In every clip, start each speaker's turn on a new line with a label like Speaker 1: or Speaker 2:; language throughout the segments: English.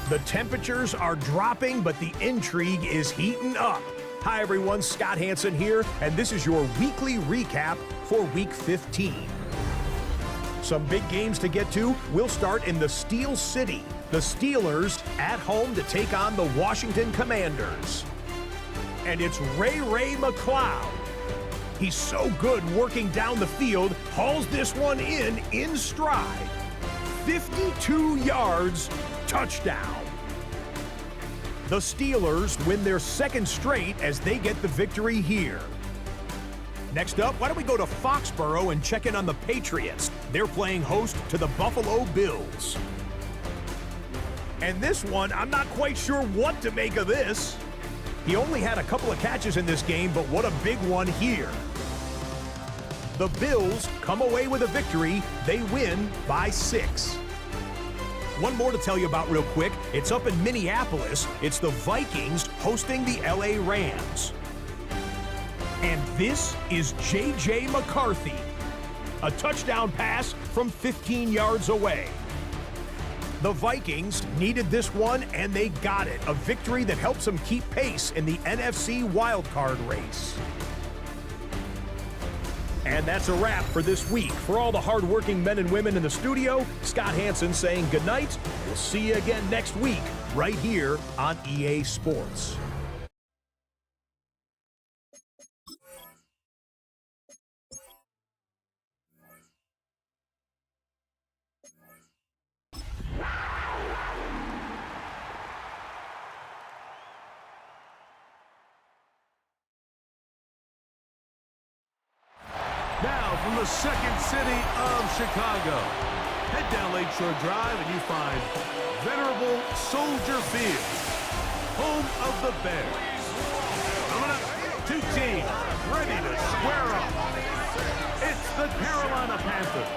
Speaker 1: The temperatures are dropping, but the intrigue is heating up. Hi everyone, Scott Hansen here, and this is your weekly recap for Week 15. Some big games to get to. We'll start in the Steel City. The Steelers at home to take on the Washington Commanders. And it's Ray McCloud. He's so good working down the field, hauls this one in stride. 52 yards, touchdown. The Steelers win their second straight as they get the victory here. Next up, why don't we go to Foxborough and check in on the Patriots? They're playing host to the Buffalo Bills. And this one, I'm not quite sure what to make of this. He only had a couple of catches in this game, but what a big one here. The Bills come away with a victory. They win by 6. One more to tell you about real quick. It's up in Minneapolis. It's the Vikings hosting the LA Rams. And this is J.J. McCarthy. A touchdown pass from 15 yards away. The Vikings needed this one, and they got it. A victory that helps them keep pace in the NFC wildcard race. And that's a wrap for this week. For all the hardworking men and women in the studio, Scott Hansen saying goodnight. We'll see you again next week, right here on EA Sports.
Speaker 2: Now from the second city of Chicago, head down Lakeshore Drive and you find venerable Soldier Field, home of the Bears. Coming up, two teams ready to square up. It's the Carolina Panthers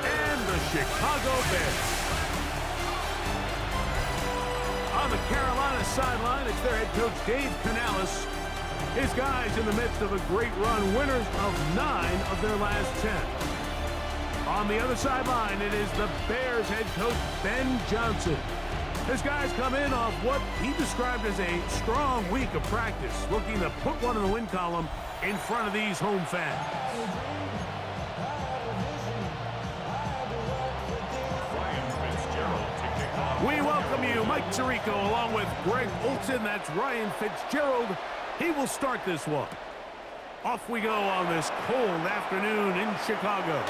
Speaker 2: and the Chicago Bears. On the Carolina sideline, it's their head coach Dave Canales. His guys in the midst of a great run, winners of 9 of their last 10. On the other sideline, it is the Bears head coach Ben Johnson. His guys come in off what he described as a strong week of practice, looking to put one in the win column in front of these home fans. We welcome you, Mike Tirico, along with Greg Olson. That's Ryan Fitzgerald. He will start this one. Off we go on this cold afternoon in Chicago.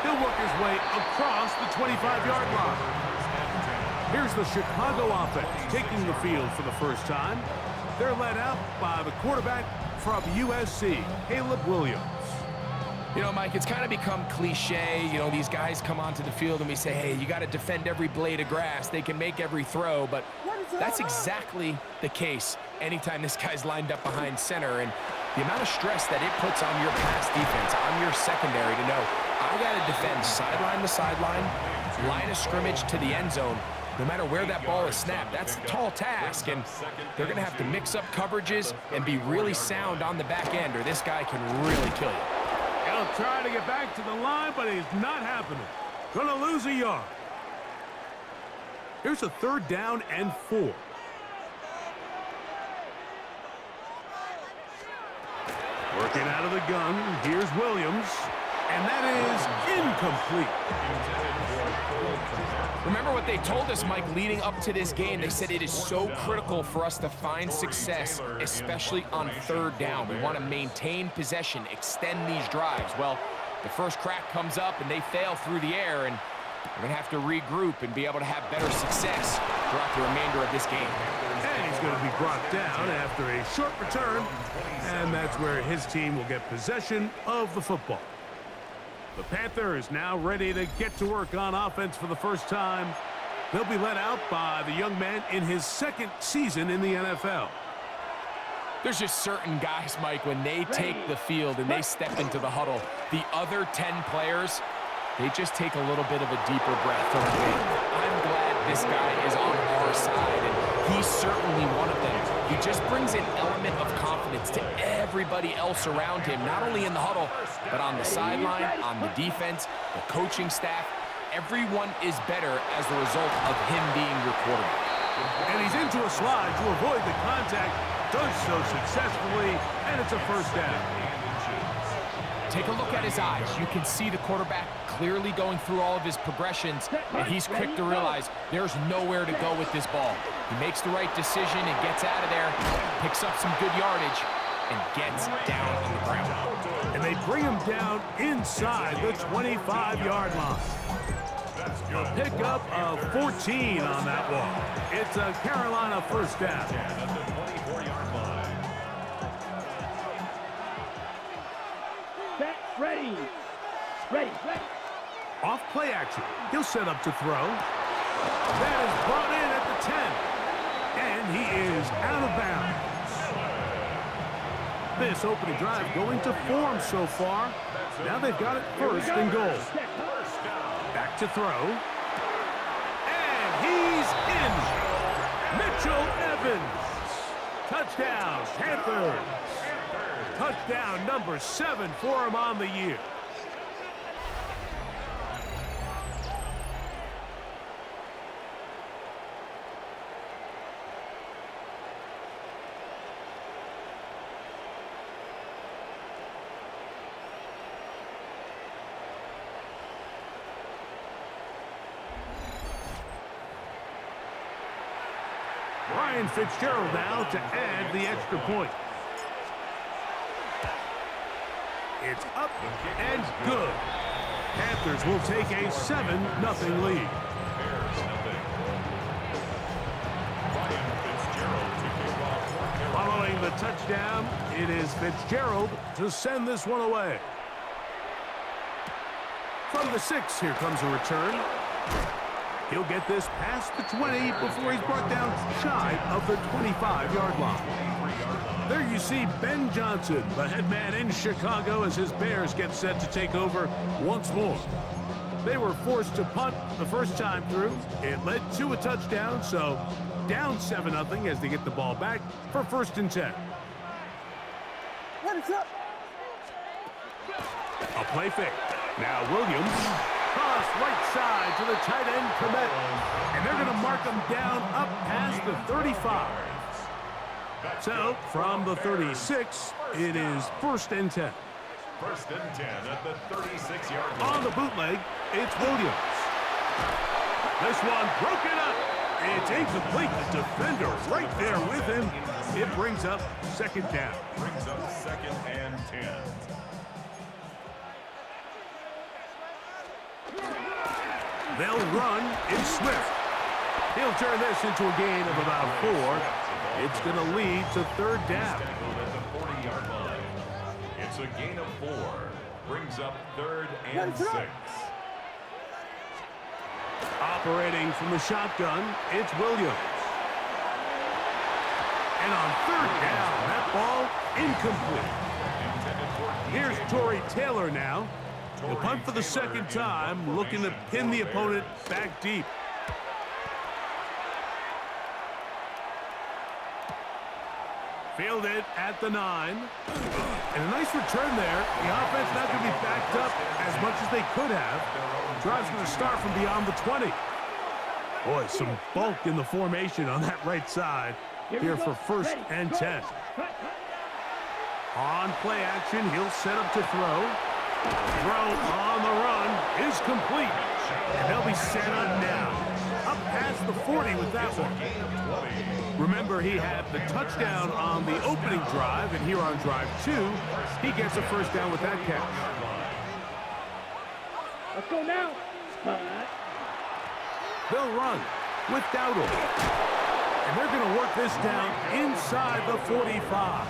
Speaker 2: He'll work his way across the 25-yard line. Here's the Chicago offense taking the field for the first time. They're led out by the quarterback from USC, Caleb Williams.
Speaker 3: You know, Mike, it's kind of become cliche. You know, these guys come onto the field and we say, hey, you got to defend every blade of grass. They can make every throw, but that's exactly the case anytime this guy's lined up behind center. And the amount of stress that it puts on your pass defense, on your secondary to know, I got to defend sideline to sideline, line of scrimmage to the end zone, no matter where that ball is snapped. That's a tall task, and they're going to have to mix up coverages and be really sound on the back end, or this guy can really kill you.
Speaker 2: He'll try to get back to the line, but it's not happening. Gonna lose a yard. Here's a 3rd down and 4. Working out of the gun, here's Williams, and that is incomplete.
Speaker 3: Remember what they told us, Mike, leading up to this game. They said it is so critical for us to find success, especially on 3rd down. We want to maintain possession, extend these drives. Well, the first crack comes up and they fail through the air, and we're going to have to regroup and be able to have better success throughout the remainder of this game.
Speaker 2: And he's going to be brought down after a short return, and that's where his team will get possession of the football. The Panthers now ready to get to work on offense for the first time. They'll be led out by the young man in his 2nd season in the NFL.
Speaker 3: There's just certain guys, Mike, when they take the field and they step into the huddle, the other 10 players, they just take a little bit of a deeper breath. I'm glad this guy is on our side, and he's certainly one of them. He just brings an element of confidence to everybody else around him, not only in the huddle, but on the sideline, on the defense, the coaching staff. everyone is better as a result of him being your quarterback.
Speaker 2: And he's into a slide to avoid the contact. Does so successfully, and it's a first down.
Speaker 3: Take a look at his eyes. You can see the quarterback clearly going through all of his progressions, and he's quick to realize there's nowhere to go with this ball. He makes the right decision and gets out of there, picks up some good yardage, and gets down on the ground.
Speaker 2: And they bring him down inside the 25-yard line. A pickup of 14 on that one. It's a Carolina first down.
Speaker 4: Ready.
Speaker 2: Off play action. He'll set up to throw. That is brought in at the 10. And he is out of bounds. This opening drive going to form so far. Now they've got it first and goal. Back to throw. And he's in. Mitchell Evans. Touchdown, Panthers. Touchdown number 7 for him on the year. Ryan Fitzgerald now to add the extra point. It's up and good. Panthers will take a 7-0 lead. Following the touchdown, it is Fitzgerald to send this one away. From the 6, here comes a return. He'll get this past the 20 before he's brought down shy of the 25-yard line. There you see Ben Johnson, the head man in Chicago, as his Bears get set to take over once more. They were forced to punt the first time through. It led to a touchdown, so down 7-0 as they get the ball back for 1st and 10. A play fake. Now Williams. Cross right side to the tight end, Komet. And they're going to mark him down up past the 35. So, from the 36, it is 1st and 10.
Speaker 5: 1st and 10 at the 36-yard line.
Speaker 2: On the bootleg, it's Williams. This one broken up. It's incomplete. The defender right there with him. It brings up 2nd down.
Speaker 5: Brings up 2nd and 10.
Speaker 2: They'll run in Swift. He'll turn this into a gain of about 4. It's going to lead to 3rd down.
Speaker 5: At the 40-yard line. It's a gain of 4. Brings up 3rd and 6.
Speaker 2: Operating from the shotgun, it's Williams. And on 3rd down, that ball incomplete. Here's Torrey Taylor now. He'll punt for the 2nd time, looking to pin the opponent back deep. Fielded at the 9. And a nice return there. The offense not going to be backed up as much as they could have. Drive's going to start from beyond the 20. Boy, some bulk in the formation on that right side here for 1st and 10. On play action, he'll set up to throw. Throw on the run is complete. And they'll be set up now. Up past the 40 with that one. Remember, he had the touchdown on the opening drive, and here on drive 2, he gets a 1st down with that catch.
Speaker 4: Let's go now.
Speaker 2: They'll run with Dowdle. And they're going to work this down inside the 45.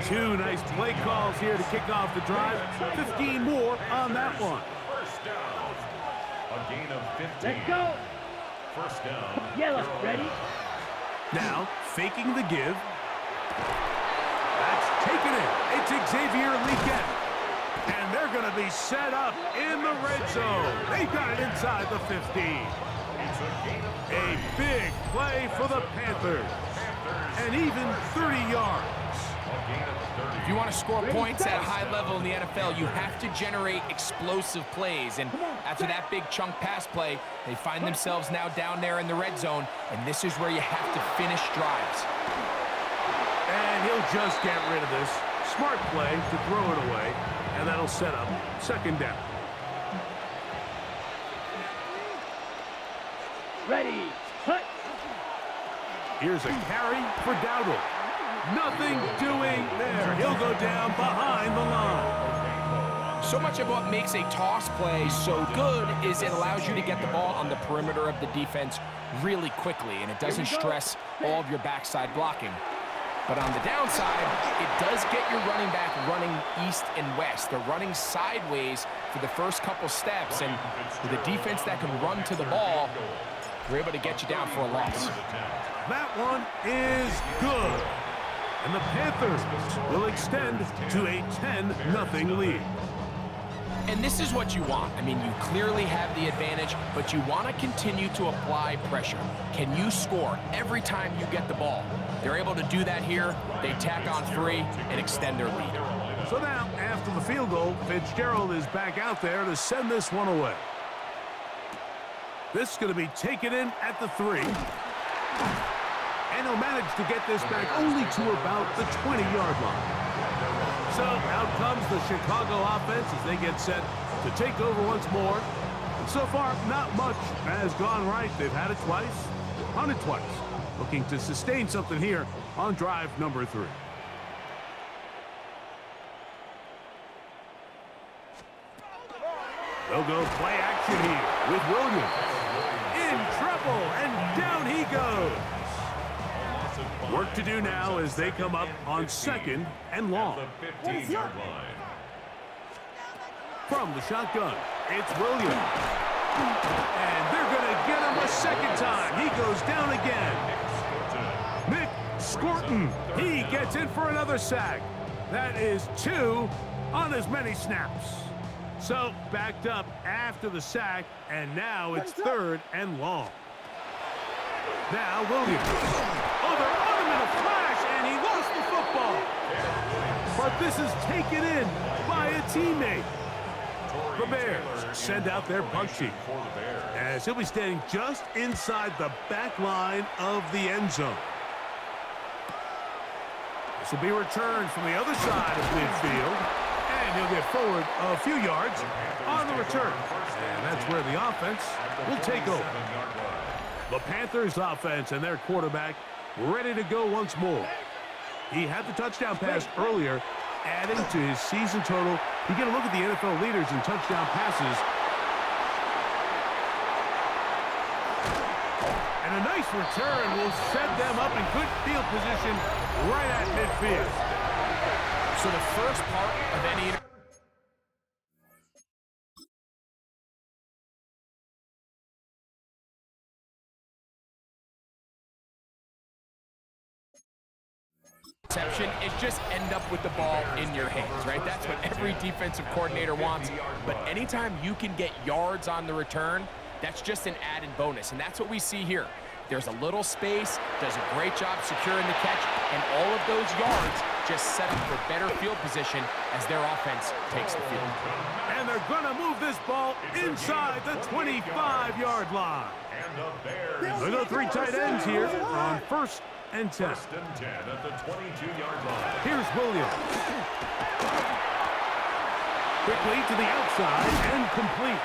Speaker 2: 2 nice play calls here to kick off the drive. 15 more on that one.
Speaker 5: 1st down. A gain of 15.
Speaker 4: Let's go.
Speaker 5: 1st down.
Speaker 4: Yellow, ready?
Speaker 2: Now, faking the give. That's taken it. It's Xavier Leggett. And they're going to be set up in the red zone. They got it inside the 15. A big play for the Panthers. And even 30 yards.
Speaker 3: If you want to score points at a high level in the NFL, you have to generate explosive plays. And after that big chunk pass play, they find themselves now down there in the red zone, and this is where you have to finish drives.
Speaker 2: And he'll just get rid of this. Smart play to throw it away, and that'll set up second down.
Speaker 4: Ready, cut.
Speaker 2: Here's a carry for Dowdle. Nothing doing there. He'll go down behind the line.
Speaker 3: So much of what makes a toss play so good is it allows you to get the ball on the perimeter of the defense really quickly, and it doesn't stress all of your backside blocking. But on the downside, it does get your running back running east and west. They're running sideways for the first couple steps, and with a defense that can run to the ball, they're able to get you down for a loss.
Speaker 2: That one is good. And the Panthers will extend to a 10-0 lead.
Speaker 3: And this is what you want. I mean, you clearly have the advantage, but you want to continue to apply pressure. Can you score every time you get the ball? They're able to do that here. They tack on 3 and extend their lead.
Speaker 2: So now, after the field goal, Fitzgerald is back out there to send this one away. This is going to be taken in at the 3. And he'll manage to get this back only to about the 20-yard line. So out comes the Chicago offense as they get set to take over once more. And so far, not much has gone right. They've had it twice, punted twice. Looking to sustain something here on drive number 3. They'll go play action here with Williams. In trouble, and down he goes. Work to do now as they come up on 2nd and long. From the shotgun, it's Williams. And they're going to get him a second time. He goes down again. Nick Scorton, he gets in for another sack. That is 2 on as many snaps. So backed up after the sack, and now it's 3rd and long. Now Williams. Oh, they're on him in a flash, and he lost the football. But this is taken in by a teammate. The Bears send out their punt sheet, as he'll be standing just inside the back line of the end zone. This will be returned from the other side of midfield, and he'll get forward a few yards on the return. And that's where the offense will take over. The Panthers offense and their quarterback ready to go once more. He had the touchdown pass earlier, adding to his season total. You get a look at the NFL leaders in touchdown passes. And a nice return will set them up in good field position right at midfield.
Speaker 3: So the first part of any interception is just end up with the ball in your hands, right? That's what every defensive coordinator wants. But anytime you can get yards on the return, that's just an added bonus. And that's what we see here. There's a little space, does a great job securing the catch, and all of those yards just set up for better field position as their offense takes the field.
Speaker 2: And they're going to move this ball inside the 25-yard line. They go 3 tight ends here on 1st and 10.
Speaker 5: First and 10 at the 22-yard line.
Speaker 2: Here's Williams. Quickly to the outside and complete.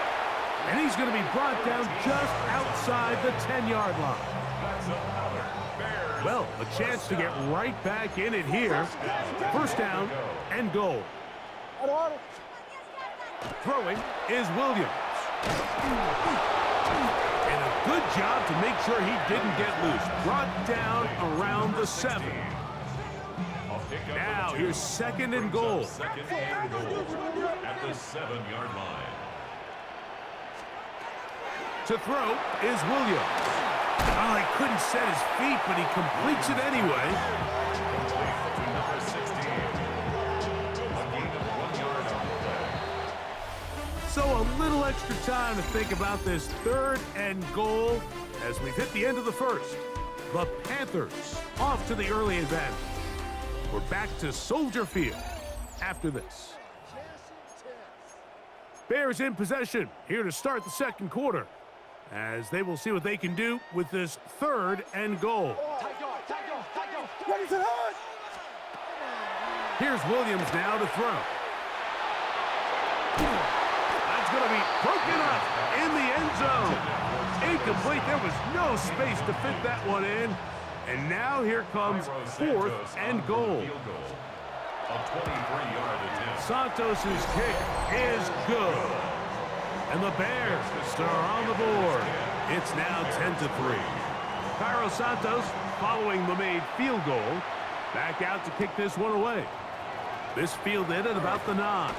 Speaker 2: And he's going to be brought down just outside the 10-yard line. Well, a chance to get right back in it here. First down and goal. Throwing is Williams. And a good job to make sure he didn't get loose. Brought down around the 7. Now here's 2nd and goal.
Speaker 5: Second and goal at the 7-yard line.
Speaker 2: To throw is Williams. Oh, he couldn't set his feet, but he completes it anyway.
Speaker 5: To number 16. A gain of 1 yard on the play.
Speaker 2: So a little extra time to think about this 3rd and goal as we've hit the end of the first. The Panthers off to the early advantage. We're back to Soldier Field after this. Bears in possession here to start the second quarter, as they will see what they can do with this 3rd and goal. Here's Williams now to throw. That's going to be broken up in the end zone. Incomplete. There was no space to fit that one in. And now here comes 4th and goal. Santos' kick is good. And the Bears are on the board. It's now 10-3. Cairo Santos, following the made field goal, back out to kick this one away. This fielded at about the 9.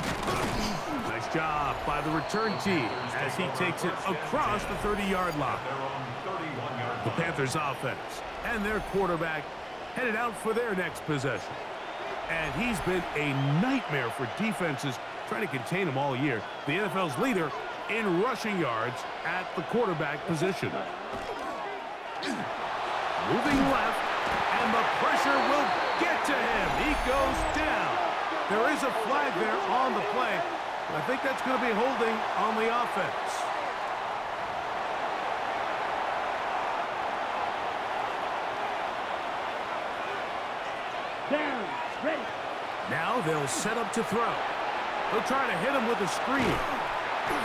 Speaker 2: Nice job by the return team as he takes it across the 30-yard line. The Panthers offense and their quarterback headed out for their next possession. And he's been a nightmare for defenses trying to contain him all year. The NFL's leader in rushing yards at the quarterback position. Moving left, and the pressure will get to him. He goes down. There is a flag there on the play. I think that's going to be holding on the offense.
Speaker 4: Down, ready.
Speaker 2: Now they'll set up to throw. They'll try to hit him with a screen.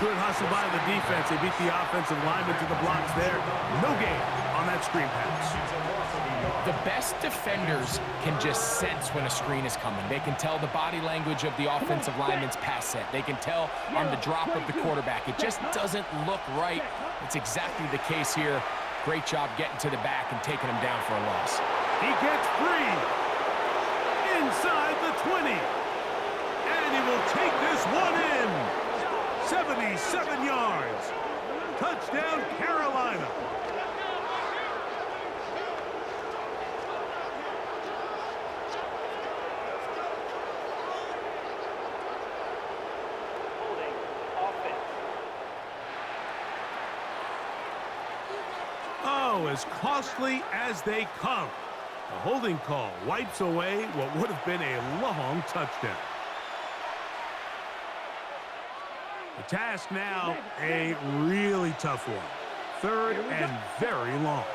Speaker 2: Good hustle by the defense. They beat the offensive lineman to the blocks there. No gain on that screen pass.
Speaker 3: The best defenders can just sense when a screen is coming. They can tell the body language of the offensive lineman's pass set. They can tell on the drop of the quarterback. It just doesn't look right. It's exactly the case here. Great job getting to the back and taking him down for a loss.
Speaker 2: He gets free inside the 20. And he will take this one in. 77 yards. Touchdown, Carolina. Oh, as costly as they come. The holding call wipes away what would have been a long touchdown. The task now, a really tough one. 3rd and very long.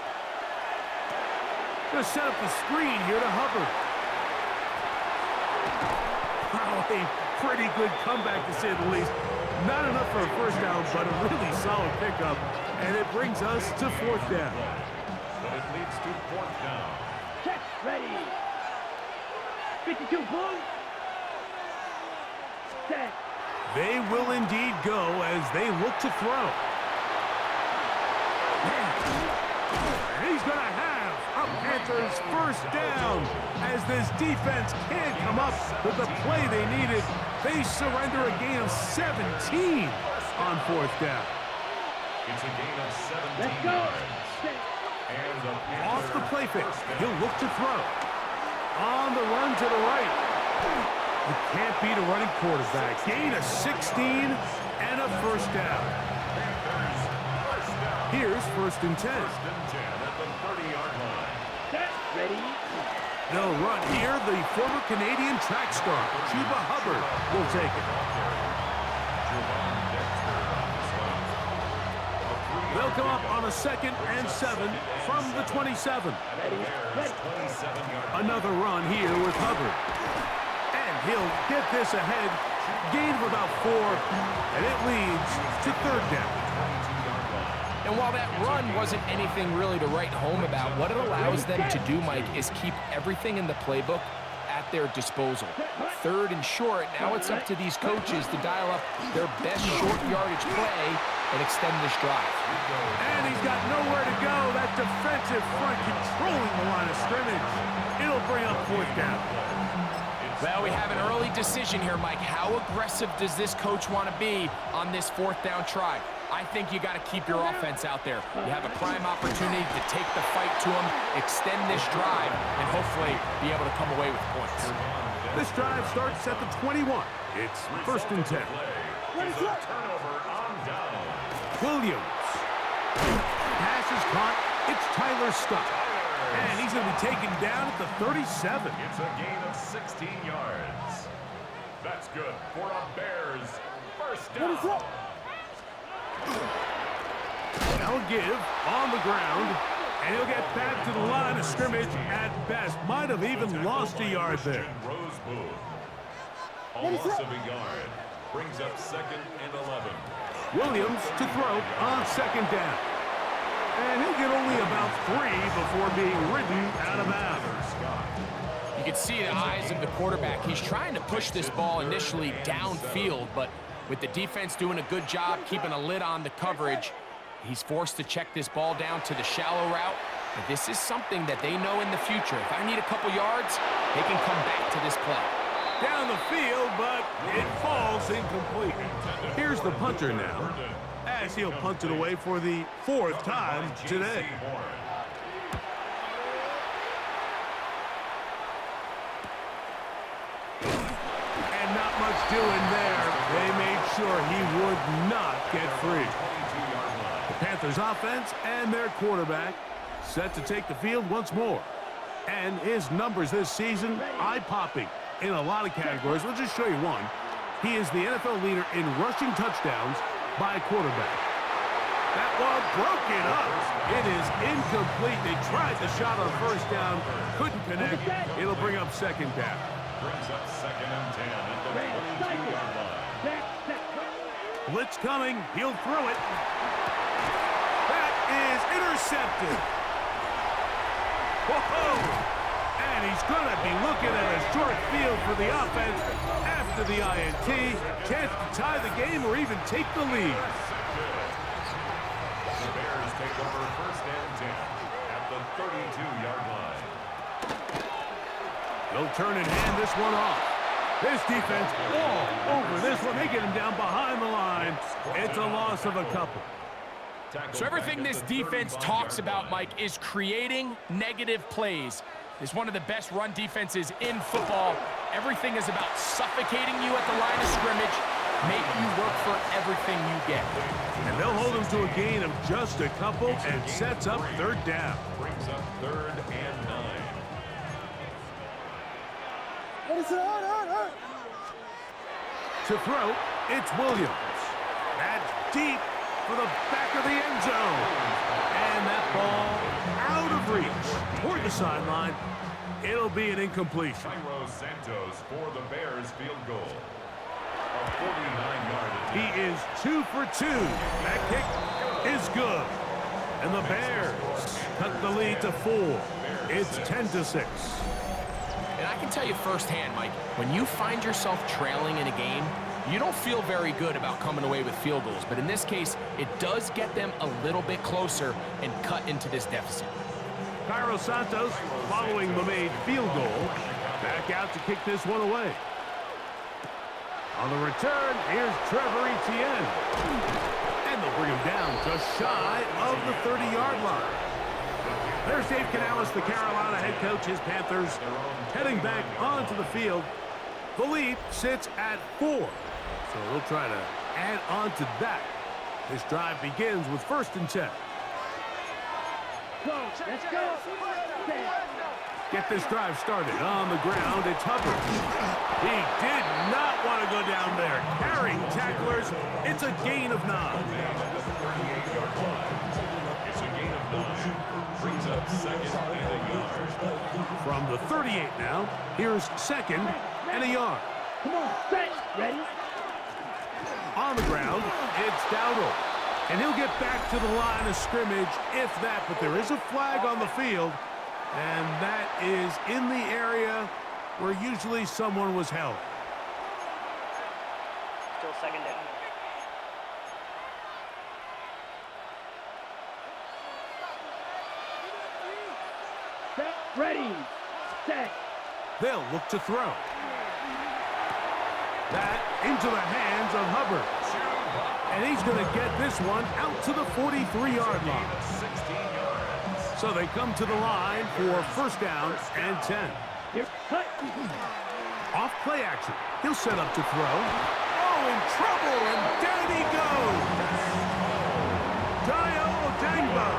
Speaker 2: Going to set up the screen here to Hubbard. Wow, a pretty good comeback to say the least. Not enough for a first down, but a really solid pickup. And it brings us to 4th down.
Speaker 5: But it leads to 4th down.
Speaker 4: Check, ready. 52 blue. Set.
Speaker 2: They will indeed go as they look to throw. And he's going to have a Panthers first down as this defense can't come up with the play they needed. They surrender a gain of 17 on 4th down.
Speaker 5: It's a gain of 17
Speaker 4: Let's go.
Speaker 5: yards. And the
Speaker 2: Off the play fake, he'll look to throw. On the run to the right. You can't beat a running quarterback. Gain of 16 and a first down. Here's 1st and 10.
Speaker 5: 1st and 10 at the 30-yard line.
Speaker 4: Set, ready.
Speaker 2: They'll run here. The former Canadian track star, Chuba Hubbard, will take it. They'll come up on a 2nd and 7 from the 27. Another run here with Hubbard. And he'll get this ahead. Gain of about 4, and it leads to 3rd down.
Speaker 3: And while that run wasn't anything really to write home about, what it allows them to do, Mike, is keep everything in the playbook at their disposal. 3rd and short, now it's up to these coaches to dial up their best short yardage play and extend this drive.
Speaker 2: And he's got nowhere to go. That defensive front controlling the line of scrimmage. It'll bring up 4th down.
Speaker 3: Well, we have an early decision here, Mike. How aggressive does this coach want to be on this 4th down try? I think you got to keep your offense out there. You have a prime opportunity to take the fight to them, extend this drive, and hopefully be able to come away with points.
Speaker 2: This drive starts at the 21. It's 1st and 10.
Speaker 5: Turnover on down.
Speaker 2: Williams. Pass is caught. It's Tyler Scott. And he's going to be taken down at the 37.
Speaker 5: It's a gain of 16 yards. That's good for a Bears first down.
Speaker 2: They'll give on the ground, and he'll get back to the line of scrimmage at best. Might have even lost a yard there.
Speaker 5: A loss of a yard brings up 2nd and 11.
Speaker 2: Williams to throw on 2nd down. And he'll get only about 3 before being ridden out of bounds.
Speaker 3: You can see the eyes of the quarterback. He's trying to push this ball initially downfield, but with the defense doing a good job keeping a lid on the coverage, he's forced to check this ball down to the shallow route. And this is something that they know in the future. If I need a couple yards, they can come back to this play.
Speaker 2: Down the field, but it falls incomplete. Here's the punter now, as he'll punt it away for the 4th time today. And not much doing there. They made sure he would not get free. The Panthers offense and their quarterback set to take the field once more. And his numbers this season, eye-popping in a lot of categories. We'll just show you one. He is the NFL leader in rushing touchdowns by a quarterback. That ball broken up. It is incomplete. They tried the shot on 1st down, couldn't connect. It'll bring up 2nd down.
Speaker 5: Brings up 2nd and 10 at the 22-yard line.
Speaker 2: Blitz coming. He'll throw it. That is intercepted. Whoa! And he's going to be looking at a short field for the offense after the INT. Chance to tie the game or even take the lead.
Speaker 5: The Bears take over 1st and 10 at the 32-yard line.
Speaker 2: They'll turn and hand this one off. This defense all over this one. They get him down behind the line. It's a loss of a couple.
Speaker 3: So everything this defense talks about, Mike, is creating negative plays. It's one of the best run defenses in football. Everything is about suffocating you at the line of scrimmage, make you work for everything you get.
Speaker 2: And they'll hold him to a gain of just a couple and sets up 3rd down.
Speaker 5: Brings up 3rd and 9.
Speaker 2: To throw, it's Williams. That's deep for the back of the end zone. And that ball out of reach toward the sideline. It'll be an incompletion.
Speaker 5: Cairo Santos for the Bears field goal. A 49-yard attempt.
Speaker 2: He is 2 for 2. That kick is good. And the Bears cut the lead to 4. It's 10-6.
Speaker 3: And I can tell you firsthand, Mike, when you find yourself trailing in a game, you don't feel very good about coming away with field goals. But in this case, it does get them a little bit closer and cut into this deficit.
Speaker 2: Cairo Santos following the made field goal. Back out to kick this one away. On the return, here's Trevor Etienne. And they'll bring him down just shy of the 30-yard line. There's Dave Canales, the Carolina head coach. His Panthers heading back onto the field. The lead sits at 4. So they'll try to add on to that. This drive begins with 1st and 10.
Speaker 4: Go, let's go.
Speaker 2: Get this drive started on the ground. It's Hubbard. He did not want to go down there. Carrying tacklers. It's a gain of 9.
Speaker 5: It's a gain of 9. Brings up 2nd and a yard.
Speaker 2: From the 38 now, here's 2nd and a yard.
Speaker 4: Come on, set, ready.
Speaker 2: On the ground, it's Dowdle. And he'll get back to the line of scrimmage, if that. But there is a flag on the field, and that is in the area where usually someone was held.
Speaker 6: Still 2nd down.
Speaker 4: Set, ready, set.
Speaker 2: They'll look to throw. That into the hands of Hubbard. And he's going to get this one out to the 43-yard line.
Speaker 5: 16 yards.
Speaker 2: So they come to the line for 1st down and 10.
Speaker 4: Here, cut.
Speaker 2: Off play action. He'll set up to throw. Oh, in trouble, and down he goes. Tayo Odangba.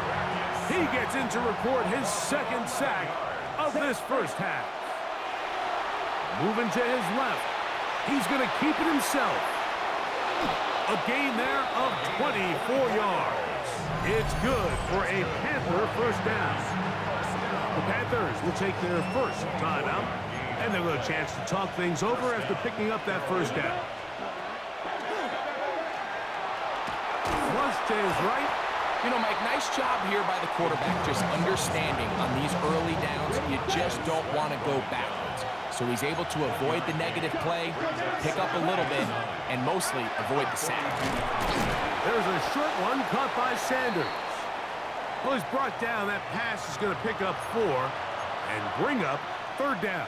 Speaker 2: He gets in to record his second sack of this first half. Moving to his left. He's going to keep it himself. A gain there of 24 yards. It's good for a Panther first down. The Panthers will take their first timeout, and they'll get a chance to talk things over after picking up that first down. Flush to his right.
Speaker 3: You know, Mike, nice job here by the quarterback, just understanding on these early downs, you just don't want to go backwards. So he's able to avoid the negative play, pick up a little bit, and mostly avoid the sack.
Speaker 2: There's a short one caught by Sanders. Well, he's brought down. That pass is going to pick up 4 and bring up third down.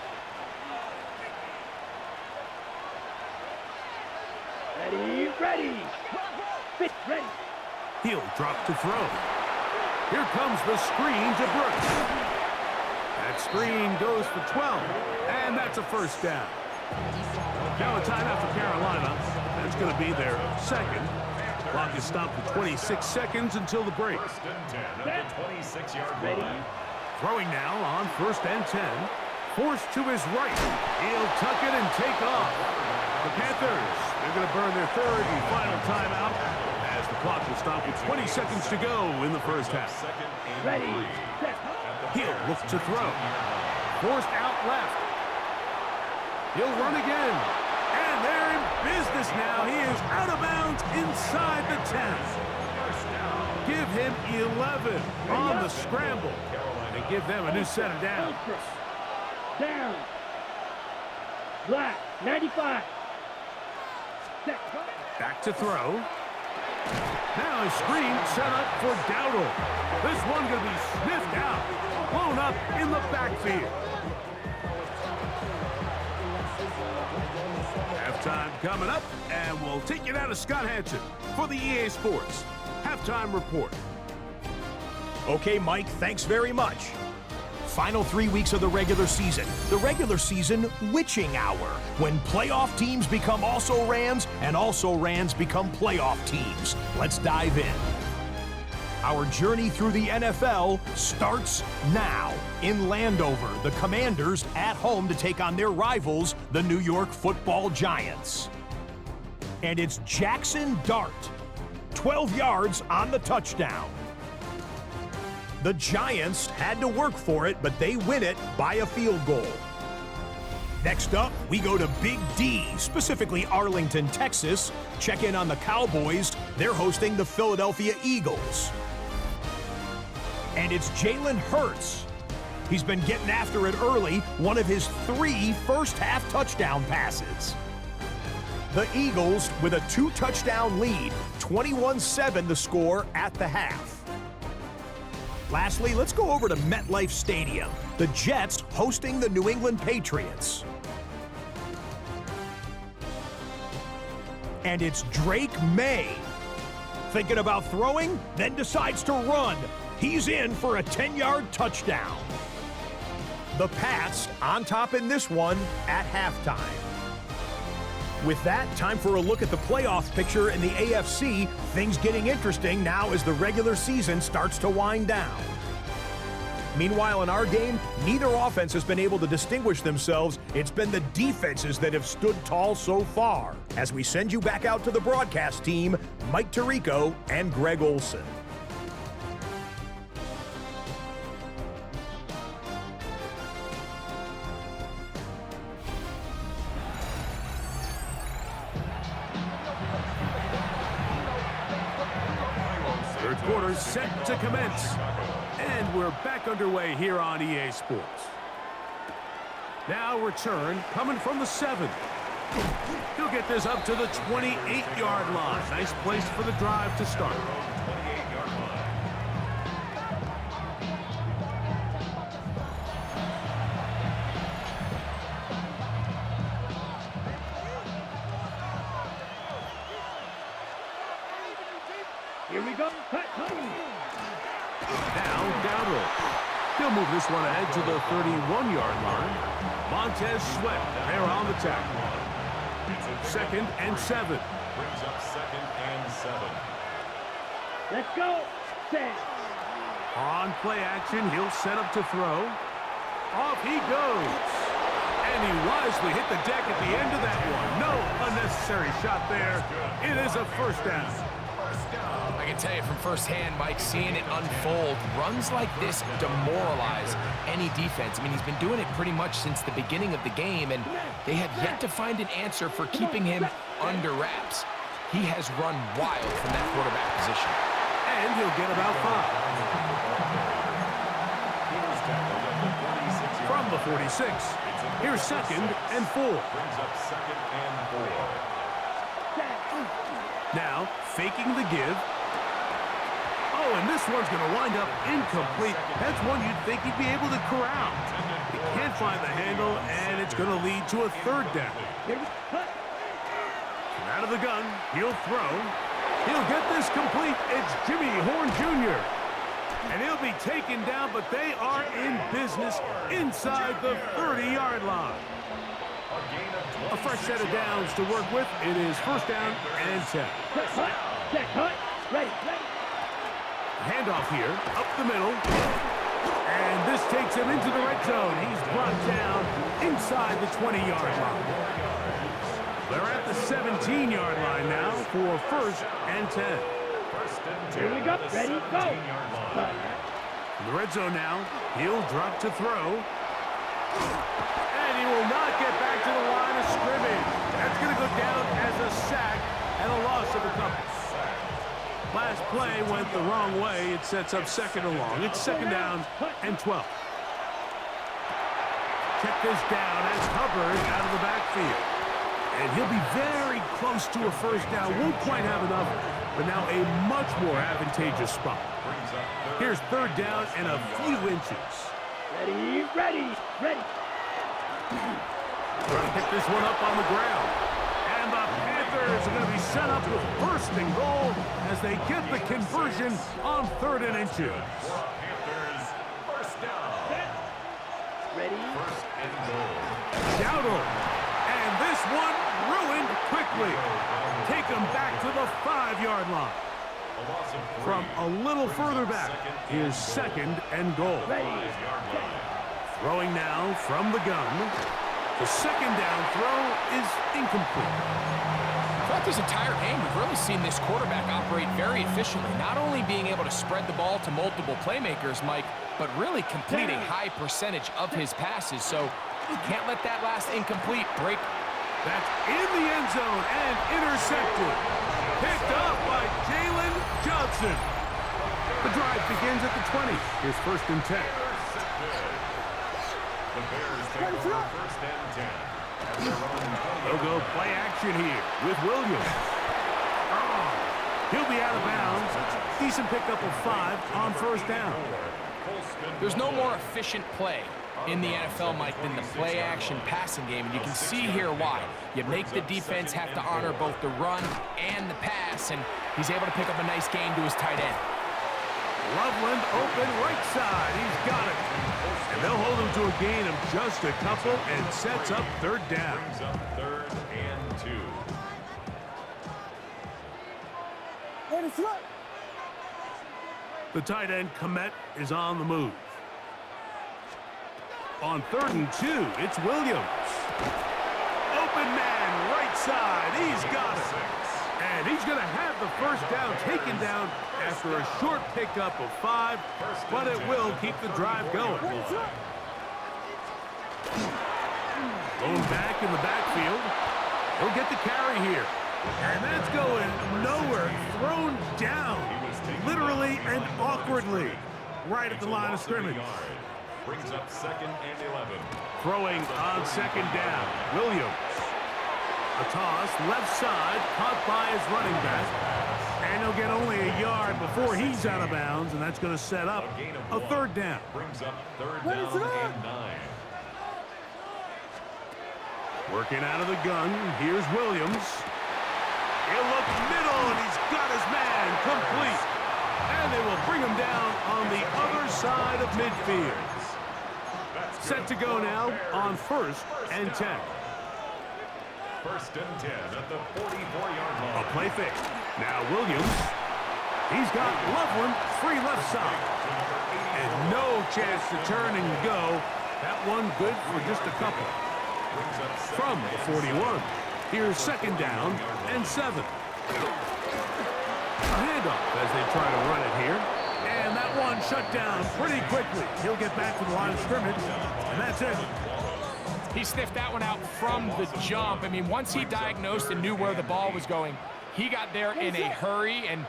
Speaker 4: Ready, ready. Fit, ready.
Speaker 2: He'll drop to throw. Here comes the screen to Brooks. That screen goes for 12, and that's a first down. Now a timeout for Carolina. That's going to be their second. Clock is stopped for 26 seconds until the break.
Speaker 5: First and 10 at the 26-yard line.
Speaker 2: Throwing now on first and 10. Forced to his right. He'll tuck it and take off. The Panthers, they're going to burn their third and final timeout as the clock will stop with 20 seconds to go in the first half.
Speaker 4: Ready, set.
Speaker 2: He'll look to throw. Forced out left. He'll run again. And they're in business now. He is out of bounds inside the 10. Give him 11 on the scramble. And give them a new set of downs.
Speaker 4: Down. Black, 95. Set.
Speaker 2: Back to throw. Now a screen set up for Dowdle. This one going to be sniffed out. Blown up in the backfield. Halftime coming up, and we'll take you down to Scott Hansen for the EA Sports Halftime Report.
Speaker 1: Okay, Mike, thanks very much. Final 3 weeks of the regular season. The regular season witching hour, when playoff teams become also-rans and also-rans become playoff teams. Let's dive in. Our journey through the NFL starts now. In Landover, the Commanders at home to take on their rivals, the New York Football Giants. And it's Jackson Dart. 12 yards on the touchdown. The Giants had to work for it, but they win it by a field goal. Next up, we go to Big D, specifically Arlington, Texas. Check in on the Cowboys. They're hosting the Philadelphia Eagles. And it's Jalen Hurts. He's been getting after it early, one of his 3 first-half touchdown passes. The Eagles with a 2-touchdown lead, 21-7 the score at the half. Lastly, let's go over to MetLife Stadium. The Jets hosting the New England Patriots. And it's Drake May. Thinking about throwing, then decides to run. He's in for a 10-yard touchdown. The Pats on top in this one at halftime. With that, time for a look at the playoff picture in the AFC. Things getting interesting now as the regular season starts to wind down. Meanwhile, in our game, neither offense has been able to distinguish themselves. It's been the defenses that have stood tall so far. As we send you back out to the broadcast team, Mike Tirico and Greg Olson.
Speaker 2: Third quarter set to commence. And we're back underway here on EA Sports. Now return coming from the 7. He'll get this up to the 28-yard line. Nice place for the drive to start.
Speaker 4: Here we go. Cut.
Speaker 2: Now, Dowdle. He'll move this one ahead to the 31-yard line. Montez Sweat there on the tackle. 2nd and 7.
Speaker 5: Brings up 2nd and 7.
Speaker 4: Let's go. Set.
Speaker 2: On play action, he'll set up to throw. Off he goes. And he wisely hit the deck at the end of that one. No unnecessary shot there. It is a first down.
Speaker 3: I can tell you from firsthand, Mike, seeing it unfold, runs like this demoralize any defense. I mean, he's been doing it pretty much since the beginning of the game, and they have yet to find an answer for keeping him under wraps. He has run wild from that quarterback position.
Speaker 2: And he'll get about 5. From the 46, here's 2nd and 4.
Speaker 5: Brings up 2nd and 4.
Speaker 2: Now, faking the give. Oh, and this one's going to wind up incomplete. That's one you'd think he'd be able to corral. He can't find the handle, and it's going to lead to a 3rd down. Out of the gun, he'll throw. He'll get this complete. It's Jimmy Horn Jr. And he'll be taken down, but they are in business inside the 30-yard line. A fresh set of downs to work with. It is 1st down and 10.
Speaker 4: Ready.
Speaker 2: Handoff here, up the middle. And this takes him into the red zone. He's brought down inside the 20-yard line. They're at the 17-yard line now for 1st and 10.
Speaker 4: Here we go. Ready, go.
Speaker 2: In the red zone now, he'll drop to throw. And he will not get back to the line of scrimmage. That's going to go down as a sack and a loss of a couple. Last play went the wrong way. It sets up 2nd and long. It's 2nd down and 12. Check this down as Hubbard out of the backfield. And he'll be very close to a 1st down. Won't quite have enough, but now a much more advantageous spot. Here's 3rd down and a few inches.
Speaker 4: Ready.
Speaker 2: Trying to pick this one up on the ground. And the Panthers are going to be set up with 1st and goal as they get the conversion on 3rd and inches.
Speaker 5: Panthers, 1st down.
Speaker 4: Ready.
Speaker 5: 1st and goal.
Speaker 2: Dowdle. And this one ruined quickly. Take them back to the 5-yard line. From a little further back is 2nd and goal. Throwing now from the gun. The 2nd down throw is incomplete.
Speaker 3: Throughout this entire game, we've really seen this quarterback operate very efficiently, not only being able to spread the ball to multiple playmakers, Mike, but really completing high percentage of his passes. So you can't let that last incomplete break.
Speaker 2: That's in the end zone and intercepted. Picked up by Jalen Johnson. The drive begins at the 20. Here's 1st and 10.
Speaker 5: The Bears take over 1st and 10.
Speaker 2: They'll go play action here with Williams. He'll be out of bounds. Decent pickup of 5 on 1st down.
Speaker 3: There's no more efficient play in the NFL, Mike, than the play-action passing game, and you can see here why. You make the defense have to honor both the run and the pass, and he's able to pick up a nice gain to his tight end.
Speaker 2: Loveland open right side. He's got it. And they'll hold him to a gain of just a couple and sets up 3rd down.
Speaker 5: Brings up 3rd and 2.
Speaker 2: The tight end, Komet, is on the move. On 3rd and 2, it's Williams. Open man, right side. He's got it. And he's going to have the 1st down taken down after a short pickup of 5, but it will keep the drive going. Going back in the backfield. He'll get the carry here. And that's going nowhere. Thrown down, literally and awkwardly, right at the line of scrimmage.
Speaker 5: Brings up 2nd and 11.
Speaker 2: Throwing on 2nd down. Williams. A toss, left side, caught by his running back. And he'll get only a yard before he's out of bounds, and that's going to set up a 3rd down.
Speaker 5: Brings up 3rd down and 9.
Speaker 2: Working out of the gun, here's Williams. He'll look middle, and he's got his man complete. And they will bring him down on the other side of midfield. Set to go now on 1st and 10.
Speaker 5: 1st and 10 at the 44-yard line.
Speaker 2: A play fake. Now Williams. He's got Loveland free left side. And no chance to turn and go. That one good for just a couple. From the 41. Here's second down and 7. A handoff as they try to run it here. And that one shut down pretty quickly. He'll get back to the line of scrimmage, and that's it.
Speaker 3: He sniffed that one out from the jump. I mean, once he diagnosed and knew where the ball was going, he got there in a hurry, and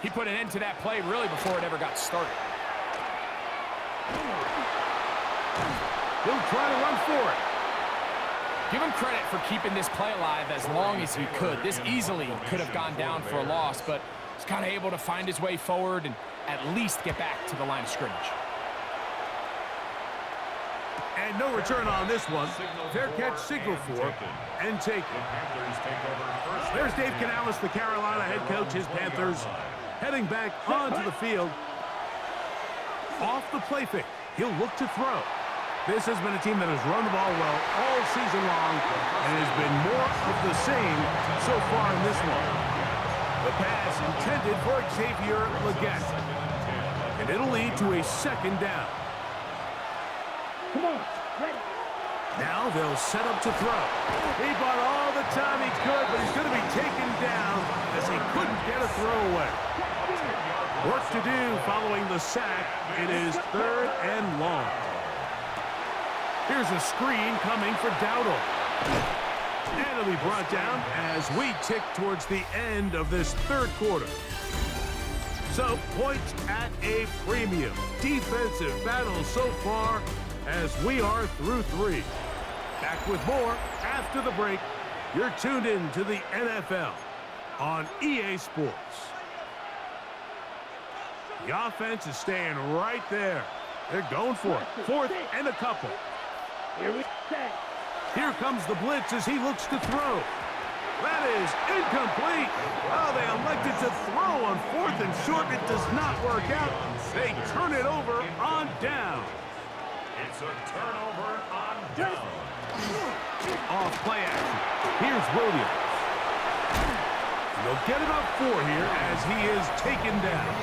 Speaker 3: he put an end to that play really before it ever got started.
Speaker 2: He'll try to run for it.
Speaker 3: Give him credit for keeping this play alive as long as he could. This easily could have gone down for a loss, but he's kind of able to find his way forward and at least get back to the line of scrimmage.
Speaker 2: And no return on this one. Fair catch signal for and take it. There's Dave Canales, the Carolina head coach, his Panthers, heading back onto the field. Off the play fake. He'll look to throw. This has been a team that has run the ball well all season long and has been more of the same so far in this one. The pass intended for Xavier Legette. And it'll lead to a second down.
Speaker 4: Come on, ready.
Speaker 2: Now they'll set up to throw. He bought all the time he could, but he's going to be taken down as he couldn't get a throw away. Work to do following the sack. It is third and long. Here's a screen coming for Dowdle. And it'll be brought down as we tick towards the end of this third quarter. So, points at a premium. Defensive battle so far as we are through 3. Back with more after the break. You're tuned in to the NFL on EA Sports. The offense is staying right there. They're going for it. Fourth and a couple.
Speaker 4: Here we set.
Speaker 2: Here comes the blitz as he looks to throw. That is incomplete. Oh, they elected to throw on fourth and short. It does not work out. They turn it over on down.
Speaker 5: It's a turnover on down.
Speaker 2: Off play action. Here's Williams. They'll get it up 4 here as he is taken down.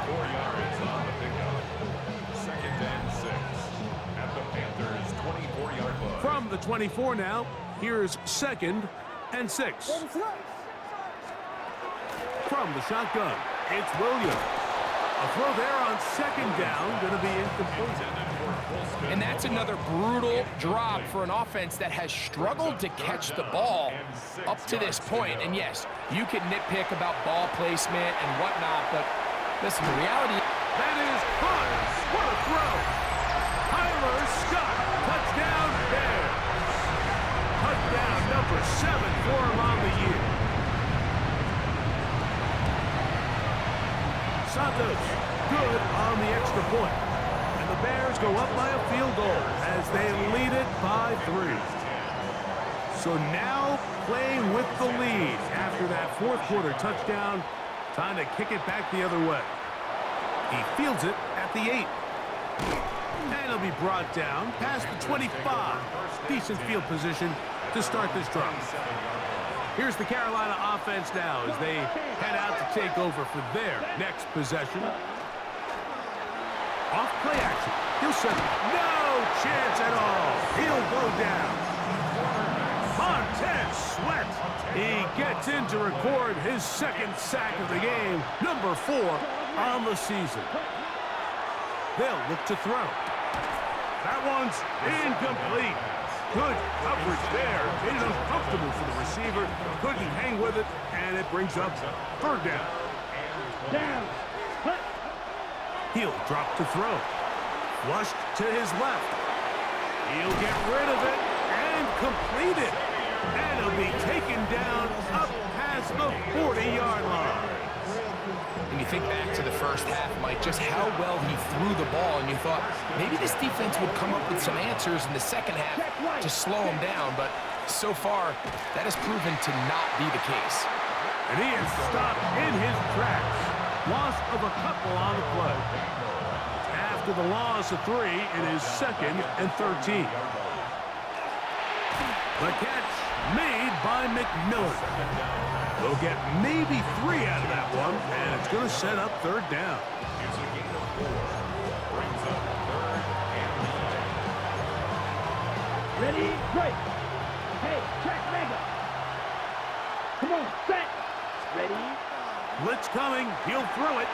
Speaker 5: 4 yards on the pickup. Second and 6 at the Panthers' 24-yard line.
Speaker 2: From the 24 now, here's second and 6. From the shotgun, it's Williams. A throw there on second down, going to be incomplete.
Speaker 3: And that's another brutal drop for an offense that has struggled to catch the ball up to this point. And yes, you can nitpick about ball placement and whatnot, but listen, the reality...
Speaker 2: That is caught. What a throw. Tyler Scott, touchdown Bears. Touchdown number 7 for him on the year. Santos, good on the extra point. And the Bears go up by a field goal as they lead it by 3. So now playing with the lead after that fourth quarter touchdown, trying to kick it back the other way. He fields it at the 8. And it'll be brought down past the 25. Decent field position to start this drive. Here's the Carolina offense now as they head out to take over for their next possession. Off play action. He'll set it. No chance at all. He'll go down. Montez Sweat. He gets in to record his second sack of the game, number 4 on the season. They'll look to throw. That one's incomplete. Good coverage there. It is uncomfortable for the receiver. Couldn't hang with it, and it brings up third down.
Speaker 4: Down. Hut.
Speaker 2: He'll drop to throw. Flushed to his left. He'll get rid of it and complete it. And he'll be taken down up past the 40-yard line.
Speaker 3: When you think back to the first half, Mike, just how well he threw the ball, and you thought maybe this defense would come up with some answers in the second half to slow him down, but so far, that has proven to not be the case.
Speaker 2: And he is stopped in his tracks. Loss of a couple on the play. After the loss of 3, it is second and 13. The catch made by McMillan. They'll get maybe 3 out of that one, and it's going to set up third down.
Speaker 5: It's a gain of 4. Brings up third and 9.
Speaker 4: Ready, break. Hey, check mega. Come on, set. Ready.
Speaker 2: Blitz coming. He'll throw it.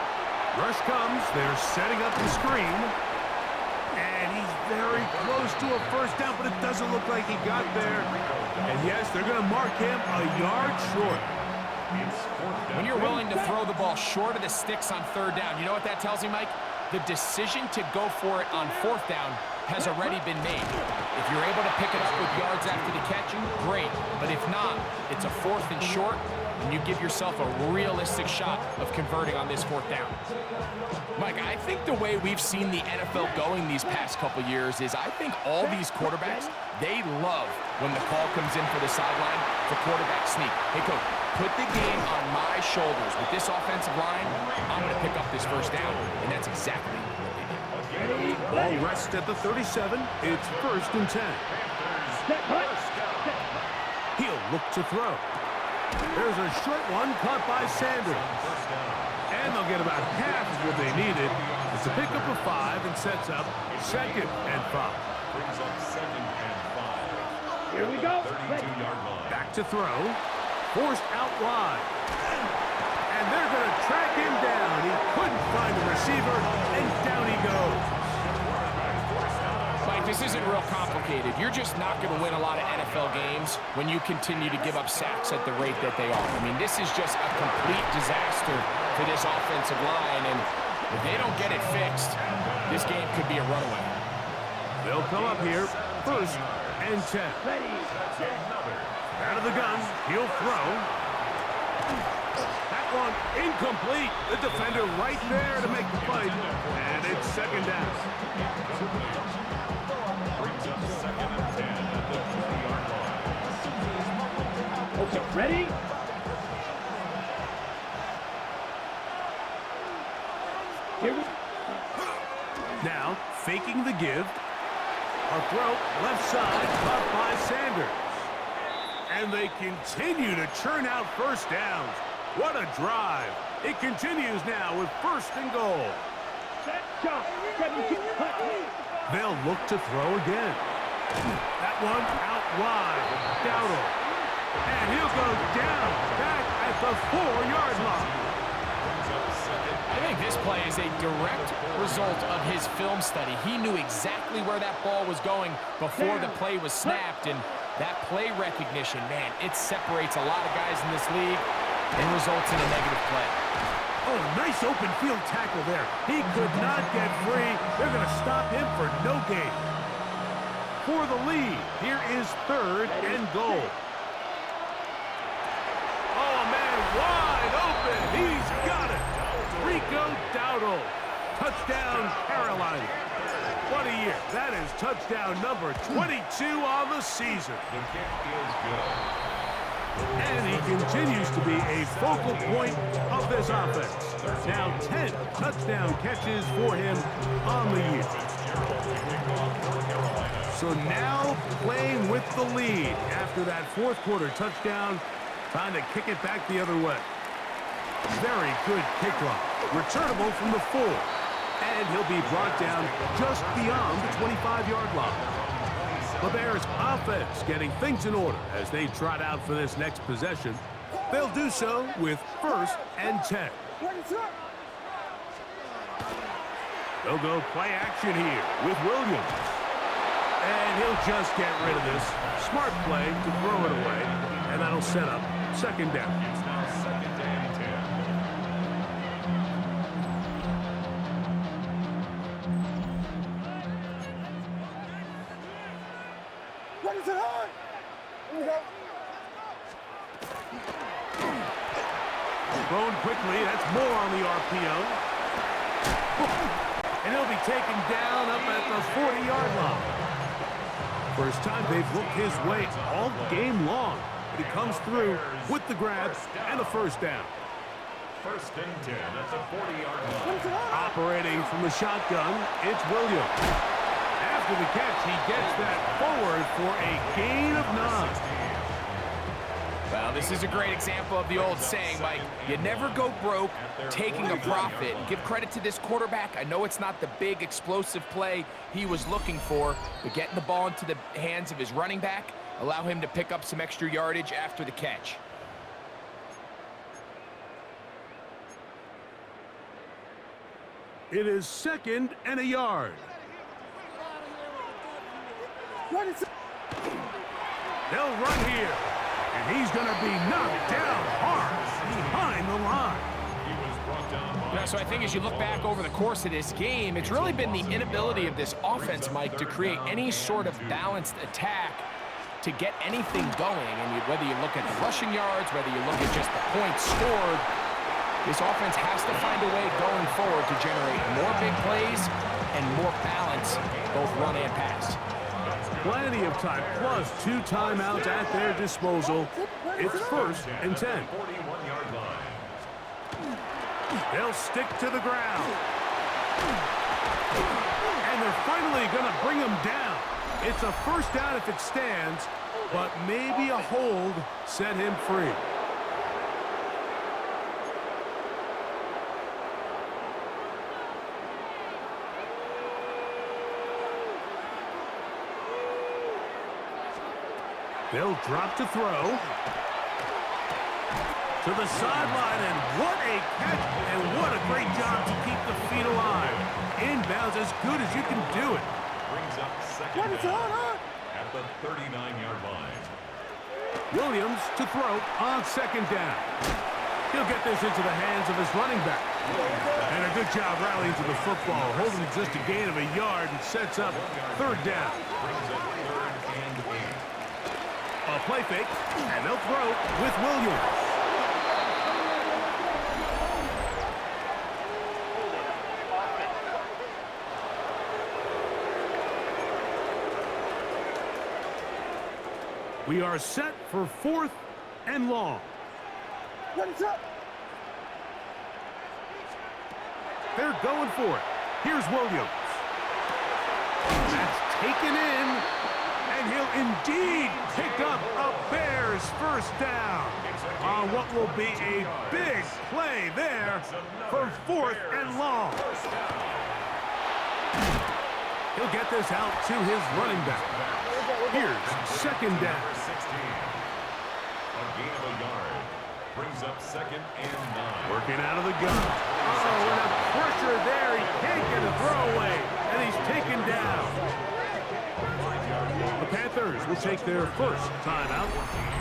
Speaker 2: Rush comes. They're setting up the screen. And he's very close to a first down, but it doesn't look like he got there. And yes, they're going to mark him a yard short.
Speaker 3: When you're willing to throw the ball short of the sticks on third down, you know what that tells me, Mike? The decision to go for it on fourth down has already been made. If you're able to pick it up with yards after the catch, great. But if not, it's a fourth and short, and you give yourself a realistic shot of converting on this fourth down. Mike, I think the way we've seen the NFL going these past couple years is I think all these quarterbacks, they love when the call comes in for the sideline for quarterback sneak. Hey, coach, put the game on my shoulders. With this offensive line, I'm going to pick up this first down, and that's exactly what they did.
Speaker 2: Ball rests at the 37. It's first and 10. He'll look to throw. There's a short one caught by Sanders. And they'll get about half of what they needed. It's a pickup of 5 and sets up second and 5.
Speaker 5: Brings up second and 5.
Speaker 4: Here we go.
Speaker 5: 32-yard line.
Speaker 2: Back to throw. Forced out wide. And they're going to track him down. He couldn't find the receiver, and down he goes.
Speaker 3: Mike, this isn't real complicated. You're just not going to win a lot of NFL games when you continue to give up sacks at the rate that they are. I mean, this is just a complete disaster for this offensive line, and if they don't get it fixed, this game could be a runaway.
Speaker 2: They'll come up here, first and 10.
Speaker 4: Ready.
Speaker 2: Out of the gun, he'll throw. That one incomplete. The defender right there to make the fight, and it's second down.
Speaker 5: Brings up second and 10 at the 20-yard line.
Speaker 4: Okay, ready. Here we
Speaker 2: Now, faking the give. A throw, left side, caught by Sanders. And they continue to churn out first downs. What a drive. It continues now with first and goal.
Speaker 4: set, shot. 17, cut.
Speaker 2: They'll look to throw again. That one out wide. Dowdle. And he'll go down back at the 4-yard line.
Speaker 3: I think this play is a direct result of his film study. He knew exactly where that ball was going before the play was snapped, and that play recognition, man, it separates a lot of guys in this league and results in a negative play.
Speaker 2: Oh, nice open field tackle there. He could not get free. They're going to stop him for no gain. For the lead, here is third and goal. Oh, man, wide open. He's got it. Rico Dowdle. Touchdown, Carolina. What a year. That is touchdown number 22 on the season.
Speaker 5: The kick is good.
Speaker 2: And he continues to be a focal point of this offense. Now 10 touchdown catches for him on the year. So now playing with the lead after that fourth quarter touchdown, trying to kick it back the other way. Very good kickoff. Returnable from the 4. And he'll be brought down just beyond the 25-yard line. The Bears offense getting things in order as they trot out for this next possession. They'll do so with first and 10. They'll go play action here with Williams. And he'll just get rid of this. Smart play to throw it away. And that'll set up second down.
Speaker 5: It's now second and 10.
Speaker 6: What is it on? Here we go.
Speaker 2: Thrown quickly. That's more on the RPO. And he'll be taken down up at the 40-yard line. First time they've looked his way all game long. But he comes through with the grab and a first down.
Speaker 5: First and 10 at the 40-yard line.
Speaker 2: Operating from the shotgun, it's Williams. After the catch, he gets that forward for a gain of 9.
Speaker 3: Well, this is a great example of the old saying, Mike. You never go broke taking a profit. Give credit to this quarterback. I know it's not the big explosive play he was looking for, but getting the ball into the hands of his running back, allow him to pick up some extra yardage after the catch.
Speaker 2: It is 2nd and a yard. They'll run here, and he's going to be knocked down hard behind the line.
Speaker 3: So I think as you look back over the course of this game, it's really been the inability of this offense, Mike, to create any sort of balanced attack to get anything going. And whether you look at the rushing yards, whether you look at just the points scored, this offense has to find a way going forward to generate more big plays and more balance, both run and pass.
Speaker 2: Plenty of time, plus 2 timeouts at their disposal. It's 1st and 10. They'll stick to the ground. And they're finally going to bring him down. It's a 1st down if it stands, but maybe a hold set him free. They'll drop to throw. To the sideline, and what a catch, and what a great job to keep the feet alive. Inbounds as good as you can do it.
Speaker 5: Brings up 2nd down at the 39-yard line.
Speaker 2: Williams to throw on 2nd down. He'll get this into the hands of his running back. And a good job rallying to the football, holding just a gain of a yard, and sets up 3rd down.
Speaker 5: Brings up 3rd and 8.
Speaker 2: A play fake, and they'll throw with Williams. We are set for 4th and long. They're going for it. Here's Williams. That's taken in. And he'll indeed pick up a Bears 1st down on what will be a big play there for 4th and long. He'll get this out to his running back. Here's 2nd down.
Speaker 5: A gain of a yard. Brings up 2nd and 9.
Speaker 2: Working out of the gun. Oh, and a pressure there. He can't get a throwaway, and he's taken down. The Panthers will take their 1st timeout.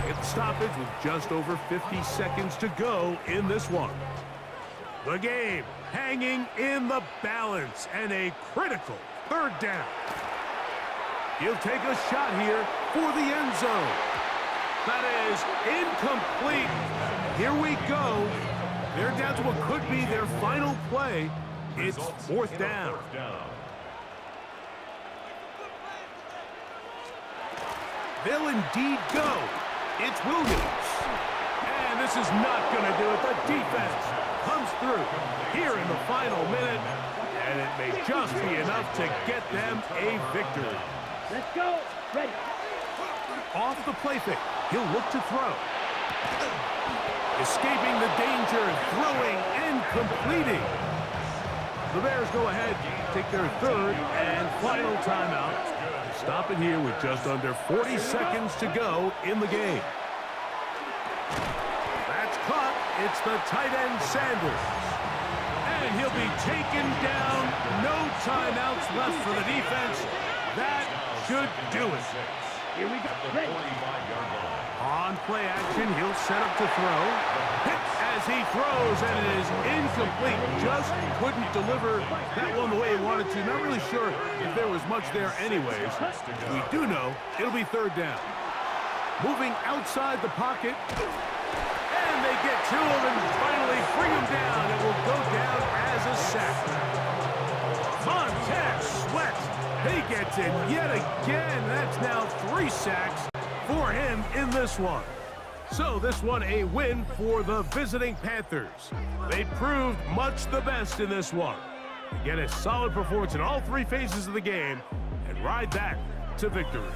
Speaker 2: Get the stoppage with just over 50 seconds to go in this one. The game hanging in the balance, and a critical 3rd down. He'll take a shot here for the end zone. That is incomplete. Here we go. They're down to what could be their final play. It's 4th down. They'll indeed go. It's Williams. And this is not going to do it. The defense comes through here in the final minute. And it may just be enough to get them a victory.
Speaker 4: Let's go. Ready.
Speaker 2: Off the play fake. He'll look to throw. Escaping the danger, throwing and completing. The Bears go ahead, take their 3rd and final timeout. Stop it here with just under 40 seconds to go in the game. That's caught. It's the tight end Sanders. And he'll be taken down. No timeouts left for the defense. That should do it.
Speaker 4: Here we go. Ready.
Speaker 2: On play action, he'll set up to throw. Hit as he throws, and it is incomplete. Just couldn't deliver that one the way he wanted to. Not really sure if there was much there anyways. We do know it'll be 3rd down. Moving outside the pocket. And they get to him and finally bring him down. It will go down as a sack. Montez Sweat. He gets it yet again. That's now 3 sacks for him in this one. So this one a win for the visiting Panthers. They proved much the best in this one. They get a solid performance in all 3 phases of the game and ride that to victory.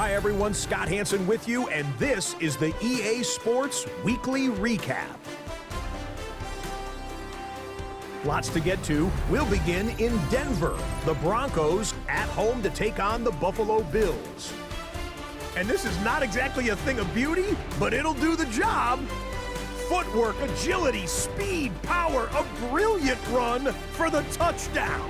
Speaker 1: Hi everyone, Scott Hansen with you, and this is the EA Sports Weekly Recap. Lots to get to. We'll begin in Denver. The Broncos at home to take on the Buffalo Bills. And this is not exactly a thing of beauty, but it'll do the job. Footwork, agility, speed, power, a brilliant run for the touchdown.